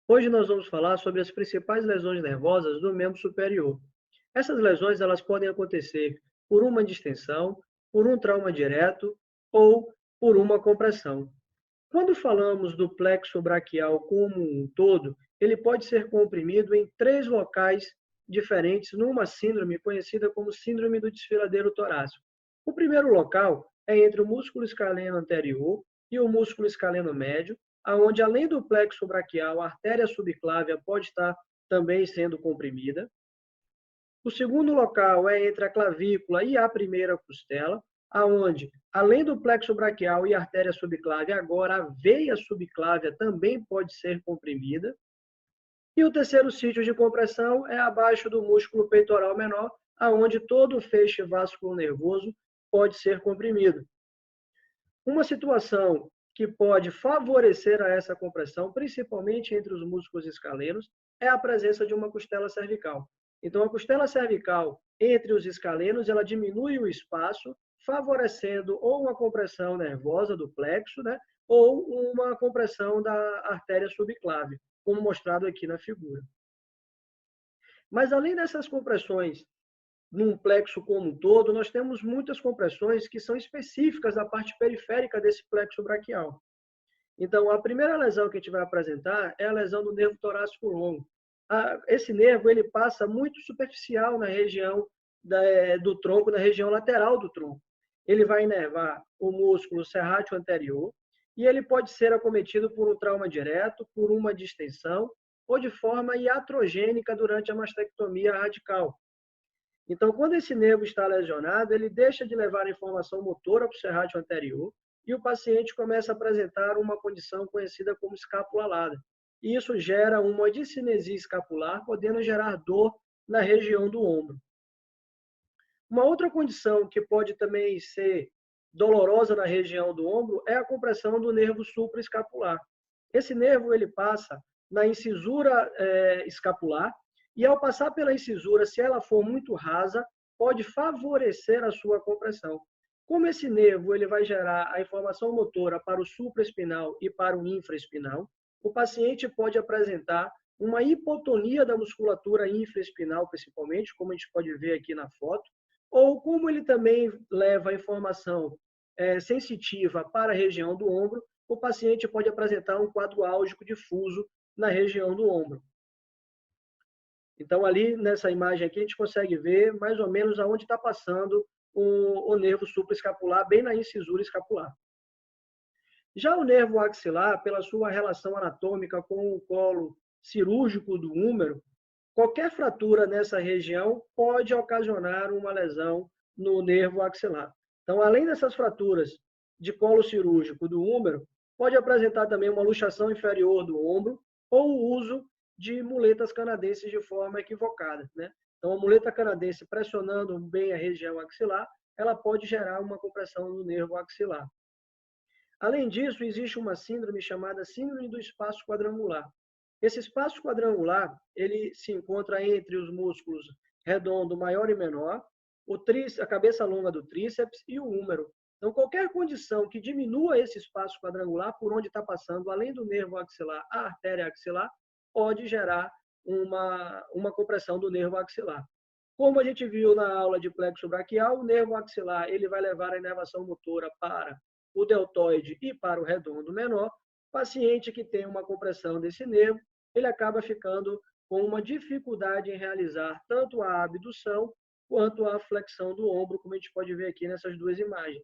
Hoje nós vamos falar sobre as principais lesões nervosas do membro superior. Essas lesões elas podem acontecer por uma distensão, por um trauma direto ou por uma compressão. Quando falamos do plexo braquial como um todo, ele pode ser comprimido em três locais diferentes numa síndrome conhecida como síndrome do desfiladeiro torácico. O primeiro local é entre o músculo escaleno anterior e o músculo escaleno médio, aonde além do plexo braquial, a artéria subclávia pode estar também sendo comprimida. O segundo local é entre a clavícula e a primeira costela, aonde, além do plexo braquial e artéria subclávia, agora a veia subclávia também pode ser comprimida. E o terceiro sítio de compressão é abaixo do músculo peitoral menor, aonde todo o feixe vasculo-nervoso pode ser comprimido. Uma situação que pode favorecer a essa compressão, principalmente entre os músculos escalenos, é a presença de uma costela cervical. Então, a costela cervical entre os escalenos, ela diminui o espaço, favorecendo ou uma compressão nervosa do plexo, né, ou uma compressão da artéria subclave, como mostrado aqui na figura. Mas, além dessas compressões num plexo como um todo, nós temos muitas compressões que são específicas da parte periférica desse plexo braquial. Então, a primeira lesão que a gente vai apresentar é a lesão do nervo torácico longo. Esse nervo ele passa muito superficial na região do tronco, na região lateral do tronco. Ele vai inervar o músculo serrátil anterior e ele pode ser acometido por um trauma direto, por uma distensão ou de forma iatrogênica durante a mastectomia radical. Então, quando esse nervo está lesionado, ele deixa de levar a informação motora para o serrátil anterior e o paciente começa a apresentar uma condição conhecida como escápula alada. E isso gera uma discinesia escapular, podendo gerar dor na região do ombro. Uma outra condição que pode também ser dolorosa na região do ombro é a compressão do nervo supraescapular. Esse nervo ele passa na incisura escapular e ao passar pela incisura, se ela for muito rasa, pode favorecer a sua compressão. Como esse nervo ele vai gerar a informação motora para o supraespinal e para o infraespinal, o paciente pode apresentar uma hipotonia da musculatura infraespinal, principalmente, como a gente pode ver aqui na foto, ou como ele também leva a informação sensitiva para a região do ombro, o paciente pode apresentar um quadro álgico difuso na região do ombro. Então, ali nessa imagem aqui, a gente consegue ver mais ou menos aonde está passando o nervo supraescapular, bem na incisura escapular. Já o nervo axilar, pela sua relação anatômica com o colo cirúrgico do húmero, qualquer fratura nessa região pode ocasionar uma lesão no nervo axilar. Então, além dessas fraturas de colo cirúrgico do húmero, pode apresentar também uma luxação inferior do ombro ou o uso de muletas canadenses de forma equivocada, né? Então, a muleta canadense pressionando bem a região axilar, ela pode gerar uma compressão no nervo axilar. Além disso, existe uma síndrome chamada síndrome do espaço quadrangular. Esse espaço quadrangular, ele se encontra entre os músculos redondo maior e menor, a cabeça longa do tríceps e o húmero. Então, qualquer condição que diminua esse espaço quadrangular por onde está passando, além do nervo axilar, a artéria axilar, pode gerar uma compressão do nervo axilar. Como a gente viu na aula de plexo braquial, o nervo axilar ele vai levar a inervação motora para o deltoide e para o redondo menor. Paciente que tem uma compressão desse nervo, ele acaba ficando com uma dificuldade em realizar tanto a abdução quanto a flexão do ombro, como a gente pode ver aqui nessas duas imagens.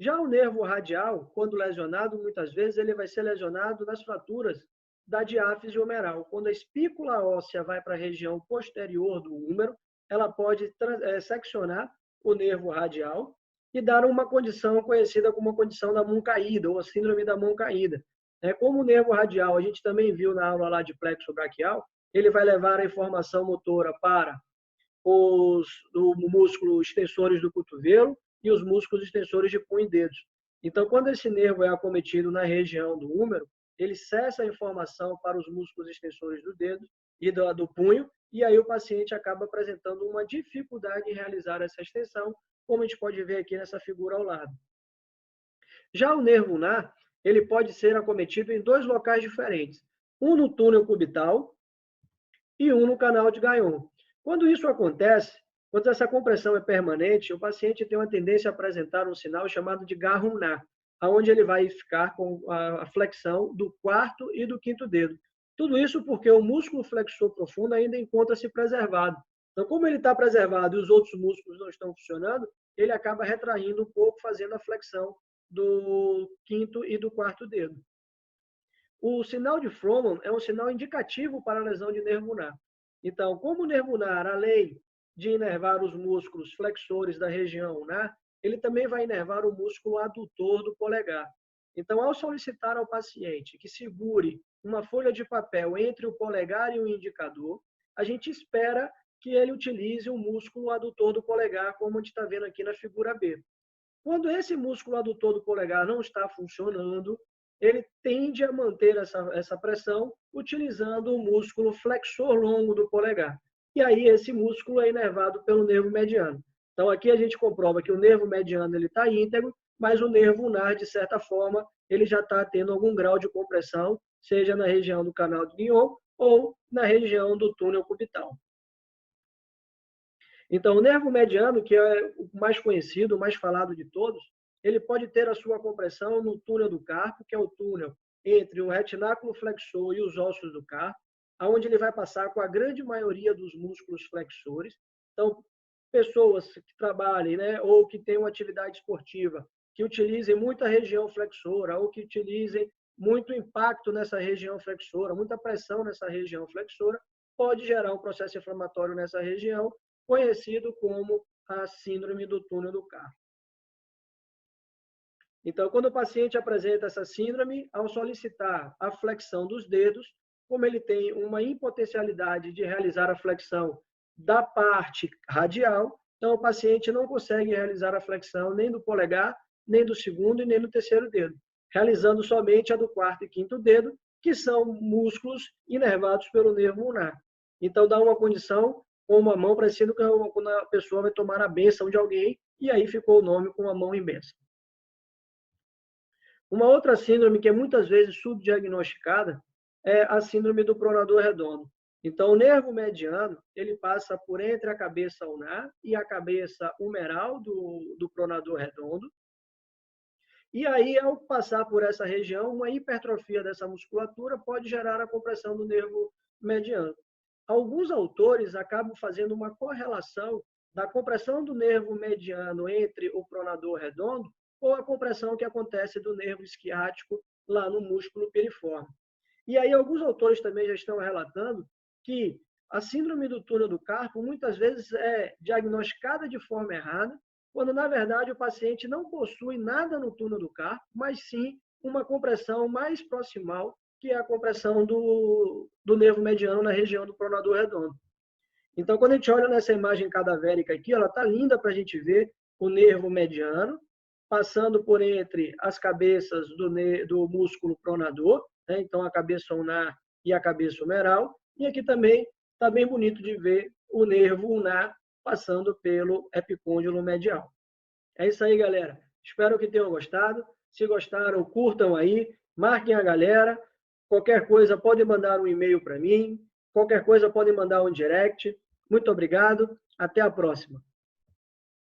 Já o nervo radial, quando lesionado, muitas vezes ele vai ser lesionado nas fraturas da diáfise humeral. Quando a espícula óssea vai para a região posterior do húmero, ela pode seccionar o nervo radial e dar uma condição conhecida como a condição da mão caída, ou a síndrome da mão caída. Como o nervo radial, a gente também viu na aula lá de plexo braquial, ele vai levar a informação motora para os músculos extensores do cotovelo e os músculos extensores de punho e dedos. Então, quando esse nervo é acometido na região do húmero, ele cessa a informação para os músculos extensores do dedo e do punho, e aí o paciente acaba apresentando uma dificuldade em realizar essa extensão, como a gente pode ver aqui nessa figura ao lado. Já o nervo ulnar, ele pode ser acometido em 2 locais diferentes, um no túnel cubital e um no canal de Guyot. Quando isso acontece, quando essa compressão é permanente, o paciente tem uma tendência a apresentar um sinal chamado de Garrunná, onde ele vai ficar com a flexão do 4º e do 5º dedo. Tudo isso porque o músculo flexor profundo ainda encontra-se preservado. Então, como ele está preservado e os outros músculos não estão funcionando, ele acaba retraindo um pouco, fazendo a flexão do 5º e do 4º dedo. O sinal de Frohman é um sinal indicativo para a lesão de nervo ulnar. Então, como o nervo ulnar, além de inervar os músculos flexores da região ulnar, ele também vai inervar o músculo adutor do polegar. Então, ao solicitar ao paciente que segure uma folha de papel entre o polegar e o indicador, a gente espera que ele utilize o músculo adutor do polegar, como a gente está vendo aqui na figura B. Quando esse músculo adutor do polegar não está funcionando, ele tende a manter essa pressão utilizando o músculo flexor longo do polegar. E aí esse músculo é inervado pelo nervo mediano. Então aqui a gente comprova que o nervo mediano está íntegro, mas o nervo ulnar, de certa forma, ele já está tendo algum grau de compressão, seja na região do canal de Guion ou na região do túnel cubital. Então, o nervo mediano, que é o mais conhecido, o mais falado de todos, ele pode ter a sua compressão no túnel do carpo, que é o túnel entre o retináculo flexor e os ossos do carpo, aonde ele vai passar com a grande maioria dos músculos flexores. Então, pessoas que trabalhem, né, ou que tenham atividade esportiva, que utilizem muita região flexora, ou que utilizem muito impacto nessa região flexora, muita pressão nessa região flexora, pode gerar um processo inflamatório nessa região, conhecido como a síndrome do túnel do carpo. Então, quando o paciente apresenta essa síndrome, ao solicitar a flexão dos dedos, como ele tem uma impotencialidade de realizar a flexão da parte radial, então o paciente não consegue realizar a flexão nem do polegar, nem do 2º e nem do 3º dedo, realizando somente a do 4º e 5º dedo, que são músculos inervados pelo nervo ulnar. Então, dá uma condição com uma mão parecida com quando a pessoa vai tomar a bênção de alguém, e aí ficou o nome com a mão em bênção. Uma outra síndrome que é muitas vezes subdiagnosticada é a síndrome do pronador redondo. Então, o nervo mediano, ele passa por entre a cabeça ulnar e a cabeça humeral do pronador redondo. E aí, ao passar por essa região, uma hipertrofia dessa musculatura pode gerar a compressão do nervo mediano. Alguns autores acabam fazendo uma correlação da compressão do nervo mediano entre o pronador redondo ou a compressão que acontece do nervo isquiático lá no músculo piriforme. E aí alguns autores também já estão relatando que a síndrome do túnel do carpo muitas vezes é diagnosticada de forma errada, quando na verdade o paciente não possui nada no túnel do carpo, mas sim uma compressão mais proximal, que é a compressão do nervo mediano na região do pronador redondo. Então, quando a gente olha nessa imagem cadavérica aqui, ela está linda para a gente ver o nervo mediano, passando por entre as cabeças do músculo pronador, né? Então a cabeça ulnar e a cabeça humeral, e aqui também está bem bonito de ver o nervo ulnar passando pelo epicôndilo medial. É isso aí, galera. Espero que tenham gostado. Se gostaram, curtam aí, marquem a galera. Qualquer coisa, pode mandar um e-mail para mim. Qualquer coisa, pode mandar um direct. Muito obrigado. Até a próxima.